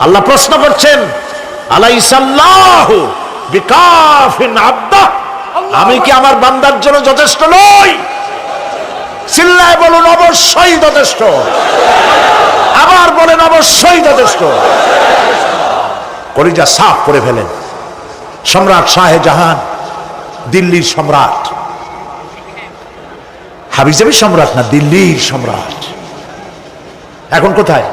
আল্লাহ প্রশ্ন করছেন, আলাইসাল্লাহু বিকাফিন আবদা, আমি কি আমার বান্দার জন্য যথেষ্ট নই? চিল্লায় বলুন অবশ্যই যথেষ্ট। আবার বলেন অবশ্যই যথেষ্ট। কলিজা সাফ করে ফেলেন। সম্রাট শাহজাহান, দিল্লির সম্রাট, হাবিজাবি সম্রাট না, দিল্লির সম্রাট। এখন কোথায়?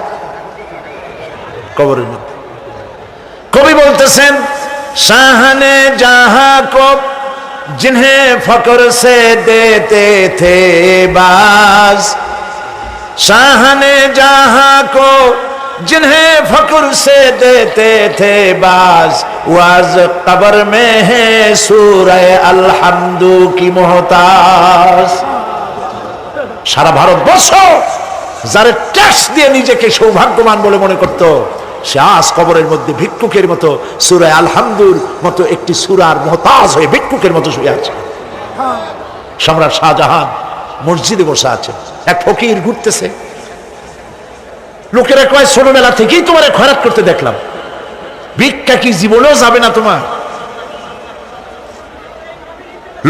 কবরের মধ্যে। কবি বলতেছেন, শাহনে জাহাঁ কো जिन्हें फकर से देते थे बाज, शाहने जहां को जिन्हें फकर से देते थे बाज, वाज कब्र में है सूरह अलहम्दु की मोहताज। সারা ভারতবর্ষ যারা ট্যাক্স দিয়ে নিজেকে সৌভাগ্যবান বলে মনে করত, সে আজ কবরের মধ্যে ভিক্ষুকের মতো সূরা আলহামদুর মতো একটি সূরার মুহতাজ হয়ে ভিক্ষুকের মতো শুয়ে আছে। সম্রাট শাহজাহান মসজিদে বসে আছে, এক ফকির ঘুরতেছে। লোকেরা কয়, ছোটবেলা থেকেই তোমার খয়রাত করতে দেখলাম, ভিক্ষা কি জীবনেও যাবে না তোমার?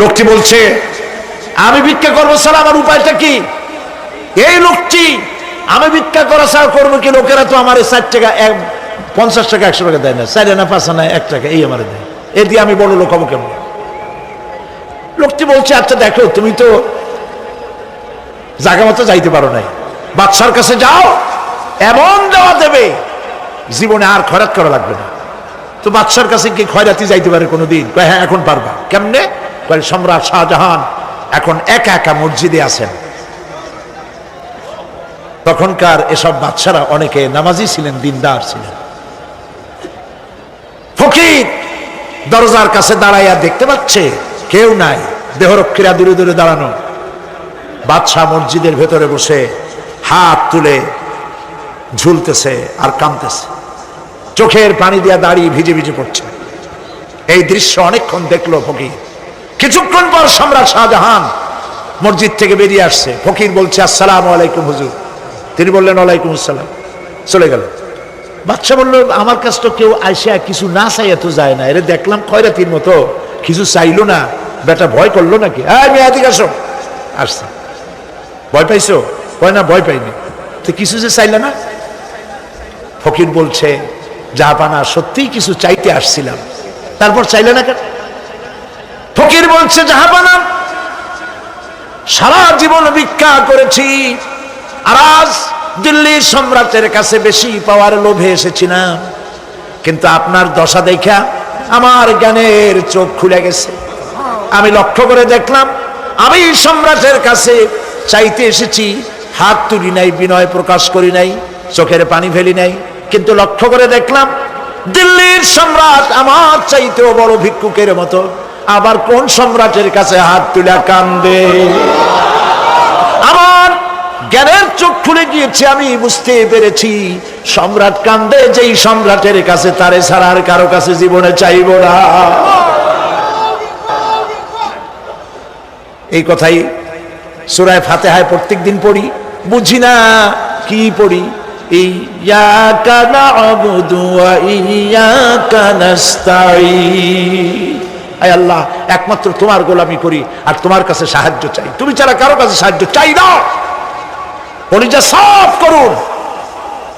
লোকটি বলছে, আমি ভিক্ষা করবো ছাড়া আমার উপায়টা কি? এই লোকটি, আমি ভিক্ষা করা ছাড়া করবো কি? লোকেরা তো আমার 4 টাকা 50 টাকা 100 টাকা দেয় না, 4 আনা 5 আনা 1 টাকা এই আমার দেয়, এ দিয়ে আমি বড় লোক হবো কেমন? লোকটি বলছে, আচ্ছা দেখো, তুমি তো জায়গা মতো যাইতে পারো নাই, বাদশার কাছে যাও, এমন দেওয়া দেবে জীবনে আর খয়রাত করা লাগবে না। তো বাদশার কাছে কি খয়রাতি যাইতে পারে কোনোদিন? কয় হ্যাঁ, এখন পারবা। কেমনে? কয় সম্রাট শাহজাহান এখন একা একা মসজিদে আছেন। তখনকার এসব বাদশারা অনেকে নামাজি ছিলেন, দিনদার ছিলেন। ফকির দরজার কাছে দাঁড়াইয়া দেখতে পাচ্ছে কেউ নাই, দেহরক্ষীরা দূরে দূরে দাঁড়ানো। বাদশাহ মসজিদের ভেতরে বসে হাত তুলে ঝুলতেছে আর কাঁদতেছে, চোখের পানি দিয়া দাঁড়িয়ে ভিজে ভিজে পড়ছে। এই দৃশ্য অনেকক্ষণ দেখলো ফকির। কিছুক্ষণ পর সম্রাট শাহজাহান মসজিদ থেকে বেরিয়ে আসছে। ফকির বলছে, আসসালামু আলাইকুম হুজুর। তিনি বললেন, ওয়ালাইকুম আসসালাম, চলে গেল। বাদশা বলল, আমার কাছে তো কেউ আইসা কিছু না চাইয়া তো যায় না, এর দেখলাম খয়রাতির মতো কিছু চাইলো না, বেটা ভয় করলো নাকি? হ্যাঁ মেয়ে এদিকে আসো। আসছে। ভয় পাইছো? কয় না, ভয় পাইনি। তো কিছু যে চাইলে না? ফকির বলছে, জাহাপানা সত্যিই কিছু চাইতে আসছিলাম, তারপর চাইলে না কেন? ফকির বলছে, জাহাপানা সারা জীবন ভিক্ষা করেছি, আর আজ দিল্লির সম্রাটের কাছে বেশি পাওয়ার লোভে এসেছি না, কিন্তু আপনার দশা দেখা আমার জ্ঞানের চোখ খুলে গেছে। আমি লক্ষ্য করে দেখলাম, আমি সম্রাটের কাছে চাইতে এসেছি, হাত তুলি নাই, বিনয় প্রকাশ করি নাই, চোখের পানি ফেলি নাই, কিন্তু লক্ষ্য করে দেখলাম দিল্লির সম্রাট আমার চাইতেও বড় ভিক্ষুকের মতো। আবার কোন সম্রাটের কাছে হাত তুলে কান্দে? আমার জ্ঞানের চোখ খুলে গিয়েছে, আমি বুঝতে পেরেছি সম্রাট কান্দে যেই সম্রাটের কাছে, তারে ছাড়া আর কারো কাছে জীবনে চাইব না। এই কথাই সূরা ফাতিহায় প্রত্যেক দিন পড়ি, বুঝি না কি পড়ি। ইয়াকা না'বুদু ওয়া ইয়াকা নাস্তাঈন, আয় আল্লাহ একমাত্র তোমার গোলামি করি আর তোমার কাছে সাহায্য চাই, তুমি ছাড়া কারো কাছে সাহায্য চাই না। কলিজা সাফ করুন।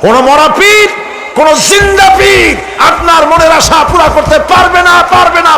কোন মরা পীর, কোন জিন্দা পীর আপনার মনের আশা পুরা করতে পারবে না, পারবে না।